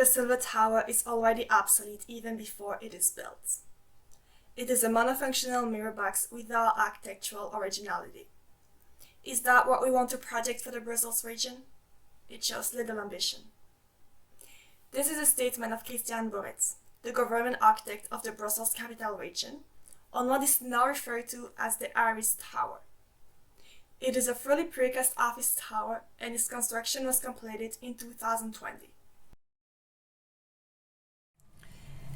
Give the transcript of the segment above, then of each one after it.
the Silver Tower is already obsolete even before it is built. It is a monofunctional mirror box without architectural originality. Is that what we want to project for the Brussels region? It shows little ambition. This is a statement of Christian Boretz, the government architect of the Brussels capital region, on what is now referred to as the Iris Tower. It is a fully precast office tower and its construction was completed in 2020.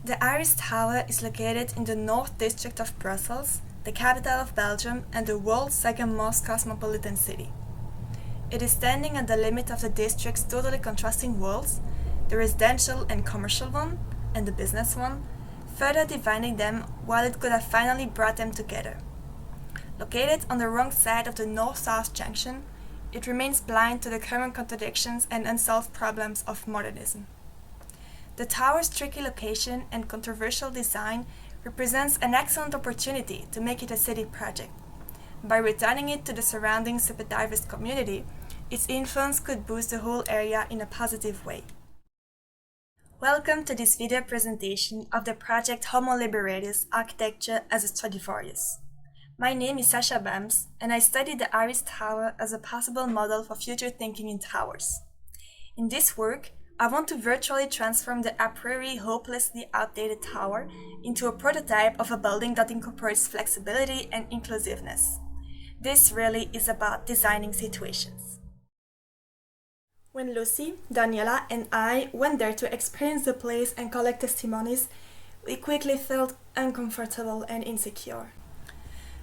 The Iris Tower is located in the North District of Brussels, the capital of Belgium and the world's second most cosmopolitan city. It is standing at the limit of the district's totally contrasting worlds, the residential and commercial one, and the business one, further dividing them while it could have finally brought them together. Located on the wrong side of the north-south junction, it remains blind to the current contradictions and unsolved problems of modernism. The tower's tricky location and controversial design represents an excellent opportunity to make it a city project. By returning it to the surrounding super diverse community, its influence could boost the whole area in a positive way. Welcome to this video presentation of the project Hômō Lībērātŭs Architecture as a Stradivarius. My name is Sasha Bams, and I studied the Iris Tower as a possible model for future thinking in towers. In this work, I want to virtually transform the a priori hopelessly outdated tower into a prototype of a building that incorporates flexibility and inclusiveness. This really is about designing situations. When Lucy, Daniela, and I went there to experience the place and collect testimonies, we quickly felt uncomfortable and insecure.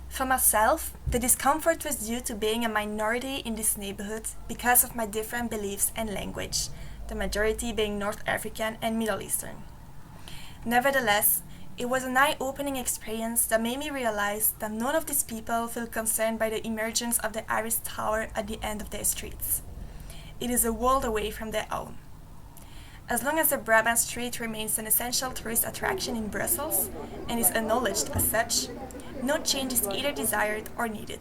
For myself, the discomfort was due to being a minority in this neighborhood because of my different beliefs and language, the majority being North African and Middle Eastern. Nevertheless, it was an eye-opening experience that made me realize that none of these people feel concerned by the emergence of the Iris Tower at the end of their streets. It is a world away from their own. As long as the Brabant Street remains an essential tourist attraction in Brussels and is acknowledged as such, no change is either desired or needed.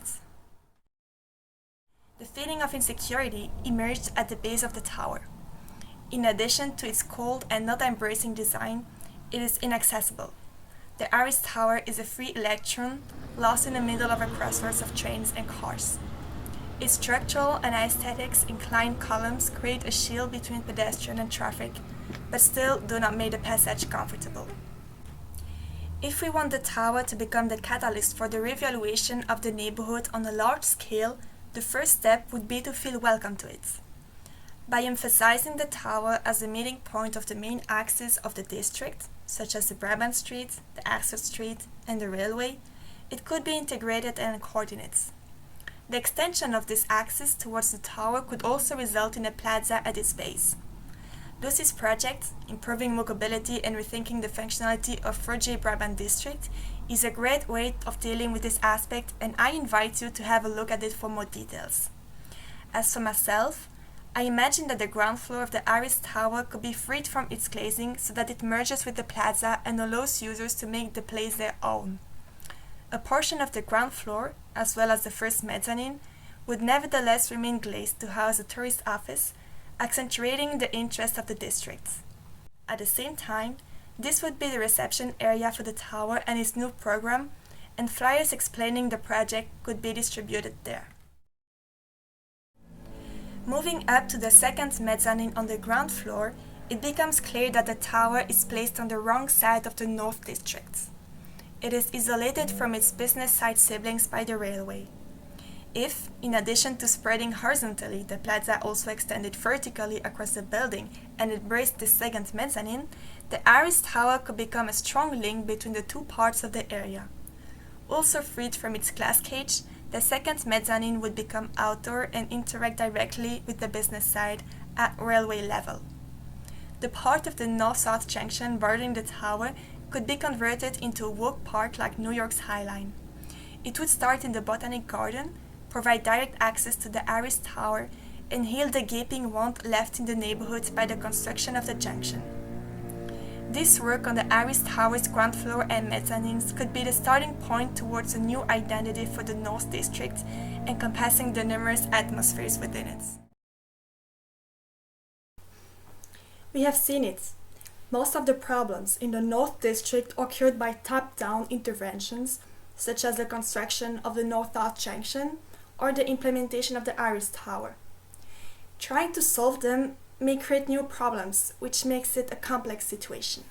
The feeling of insecurity emerged at the base of the tower. In addition to its cold and not embracing design, it is inaccessible. The Iris Tower is a free electron lost in the middle of a crossroads of trains and cars. Its structural and aesthetics inclined columns create a shield between pedestrian and traffic, but still do not make the passage comfortable. If we want the tower to become the catalyst for the revaluation of the neighborhood on a large scale, the first step would be to feel welcome to it. By emphasizing the tower as the meeting point of the main axes of the district, such as the Brabant Street, the Axel Street, and the railway, it could be integrated and coordinated. The extension of this axis towards the tower could also result in a plaza at its base. Lucy's project, Improving Walkability and Rethinking the Functionality of 4G Brabant District, is a great way of dealing with this aspect, and I invite you to have a look at it for more details. As for myself, I imagine that the ground floor of the Iris Tower could be freed from its glazing so that it merges with the plaza and allows users to make the place their own. A portion of the ground floor, as well as the first mezzanine, would nevertheless remain glazed to house a tourist office, accentuating the interest of the district. At the same time, this would be the reception area for the tower and its new program, and flyers explaining the project could be distributed there. Moving up to the second mezzanine on the ground floor, it becomes clear that the tower is placed on the wrong side of the North District. It is isolated from its business side siblings by the railway. If, in addition to spreading horizontally, the plaza also extended vertically across the building and embraced the second mezzanine, the Iris Tower could become a strong link between the two parts of the area. Also freed from its glass cage, the second mezzanine would become outdoor and interact directly with the business side at railway level. The part of the north-south junction bordering the tower could be converted into a walk park like New York's High Line. It would start in the Botanic Garden, provide direct access to the Iris Tower, and heal the gaping wound left in the neighborhood by the construction of the junction. This work on the Iris Tower's ground floor and mezzanines could be the starting point towards a new identity for the North District, encompassing the numerous atmospheres within it. We have seen it. Most of the problems in the North District occurred by top-down interventions, such as the construction of the North-South Junction or the implementation of the Iris Tower. Trying to solve them may create new problems, which makes it a complex situation.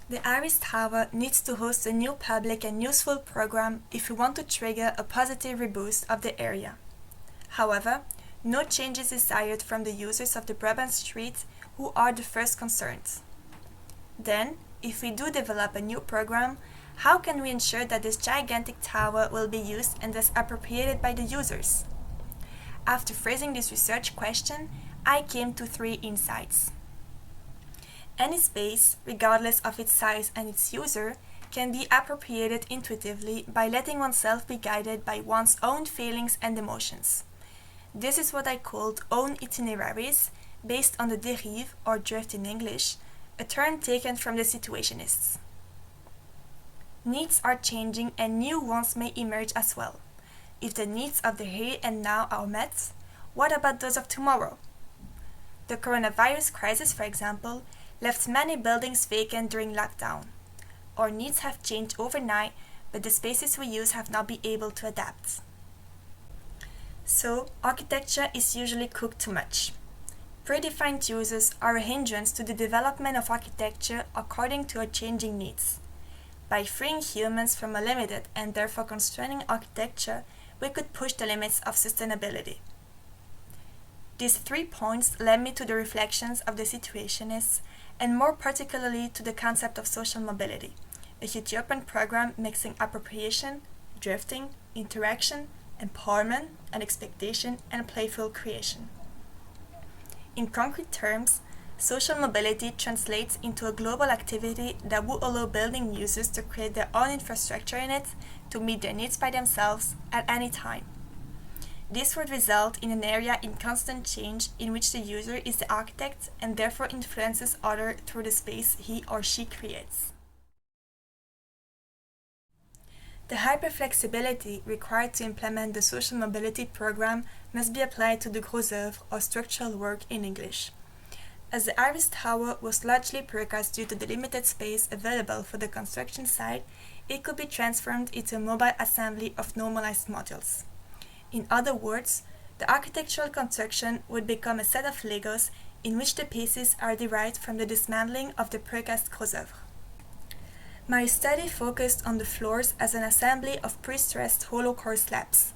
The Iris Tower needs to host a new public and useful program if we want to trigger a positive reboost of the area. However, no change is desired from the users of the Brabant Street, who are the first concerned. Then, if we do develop a new program, how can we ensure that this gigantic tower will be used and thus appropriated by the users? After phrasing this research question, I came to 3 insights. Any space, regardless of its size and its user, can be appropriated intuitively by letting oneself be guided by one's own feelings and emotions. This is what I called own itineraries, based on the dérive, or drift in English, a term taken from the situationists. Needs are changing and new ones may emerge as well. If the needs of the here and now are met, what about those of tomorrow? The coronavirus crisis, for example, left many buildings vacant during lockdown. Our needs have changed overnight, but the spaces we use have not been able to adapt. So, architecture is usually cooked too much. Predefined uses are a hindrance to the development of architecture according to our changing needs. By freeing humans from a limited and therefore constraining architecture, we could push the limits of sustainability. These 3 points led me to the reflections of the situationists, and more particularly to the concept of social mobility, a utopian program mixing appropriation, drifting, interaction, empowerment, and expectation, and playful creation. In concrete terms, social mobility translates into a global activity that would allow building users to create their own infrastructure in it to meet their needs by themselves at any time. This would result in an area in constant change in which the user is the architect and therefore influences others through the space he or she creates. The hyperflexibility required to implement the social mobility program must be applied to the gros œuvre, or structural work in English. As the Iris Tower was largely precast due to the limited space available for the construction site, it could be transformed into a mobile assembly of normalized modules. In other words, the architectural construction would become a set of Legos in which the pieces are derived from the dismantling of the precast gros œuvre. My study focused on the floors as an assembly of pre-stressed hollow core slabs.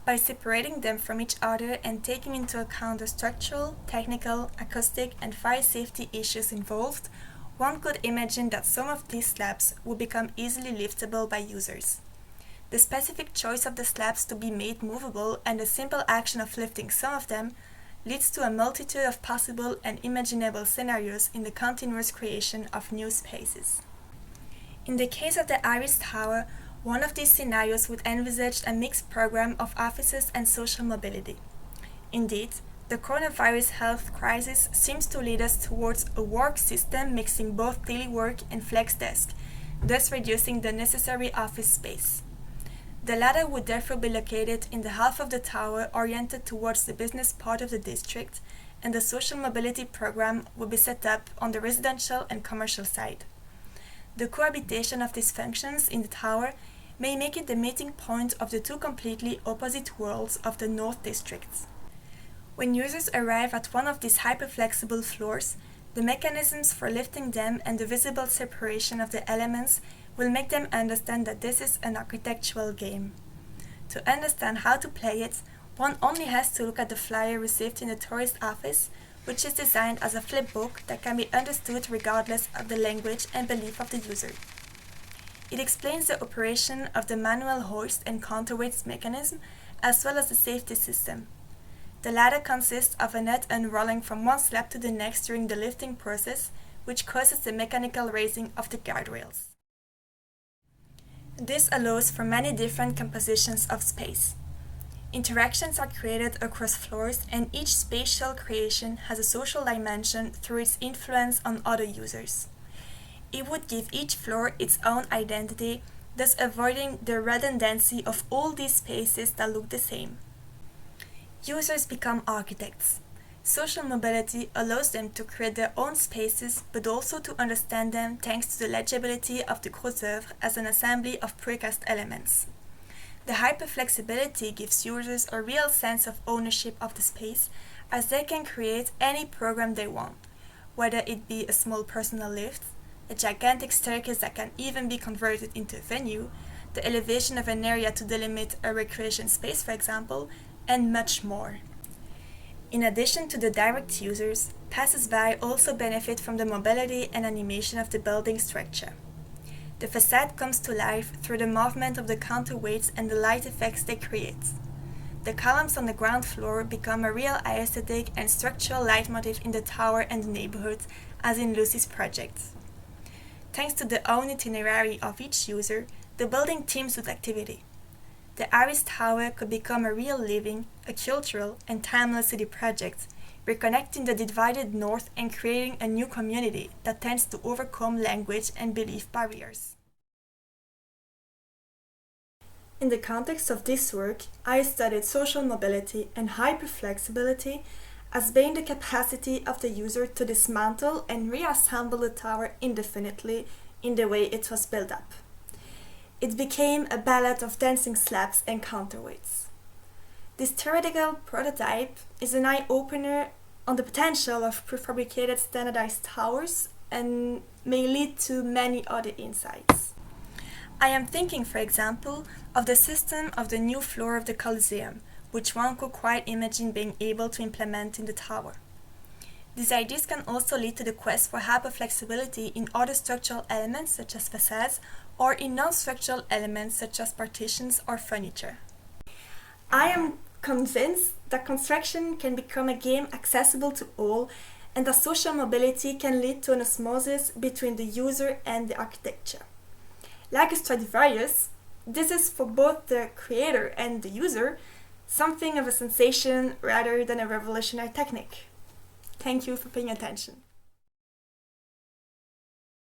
By separating them from each other and taking into account the structural, technical, acoustic, and fire safety issues involved, one could imagine that some of these slabs would become easily liftable by users. The specific choice of the slabs to be made movable and the simple action of lifting some of them leads to a multitude of possible and imaginable scenarios in the continuous creation of new spaces. In the case of the Iris Tower, one of these scenarios would envisage a mixed program of offices and social mobility. Indeed, the coronavirus health crisis seems to lead us towards a work system mixing both daily work and flex desk, thus reducing the necessary office space. The latter would therefore be located in the half of the tower oriented towards the business part of the district, and the social mobility program would be set up on the residential and commercial side. The cohabitation of these functions in the tower may make it the meeting point of the 2 completely opposite worlds of the North District. When users arrive at one of these hyperflexible floors, the mechanisms for lifting them and the visible separation of the elements will make them understand that this is an architectural game. To understand how to play it, one only has to look at the flyer received in the tourist office, which is designed as a flipbook that can be understood regardless of the language and belief of the user. It explains the operation of the manual hoist and counterweights mechanism, as well as the safety system. The latter consists of a net unrolling from one slab to the next during the lifting process, which causes the mechanical raising of the guardrails. This allows for many different compositions of space. Interactions are created across floors, and each spatial creation has a social dimension through its influence on other users. It would give each floor its own identity, thus avoiding the redundancy of all these spaces that look the same. Users become architects. Social mobility allows them to create their own spaces, but also to understand them thanks to the legibility of the gros œuvre as an assembly of precast elements. The hyperflexibility gives users a real sense of ownership of the space, as they can create any program they want, whether it be a small personal lift, a gigantic staircase that can even be converted into a venue, the elevation of an area to delimit a recreation space, for example, and much more. In addition to the direct users, passers-by also benefit from the mobility and animation of the building structure. The facade comes to life through the movement of the counterweights and the light effects they create. The columns on the ground floor become a real aesthetic and structural leitmotif in the tower and the neighborhood, as in Lucy's project. Thanks to the own itinerary of each user, the building teems with activity. The Iris Tower could become a real living, a cultural, and timeless city project, reconnecting the divided North and creating a new community that tends to overcome language and belief barriers. In the context of this work, I studied social mobility and hyperflexibility as being the capacity of the user to dismantle and reassemble the tower indefinitely in the way it was built up. It became a ballet of dancing slabs and counterweights. This theoretical prototype is an eye-opener on the potential of prefabricated standardized towers and may lead to many other insights. I am thinking, for example, of the system of the new floor of the Colosseum, which one could quite imagine being able to implement in the tower. These ideas can also lead to the quest for hyperflexibility in other structural elements such as facades or in non-structural elements such as partitions or furniture. I am convinced that construction can become a game accessible to all and that social mobility can lead to an osmosis between the user and the architecture. Like a Stradivarius, this is for both the creator and the user something of a sensation rather than a revolutionary technique. Thank you for paying attention.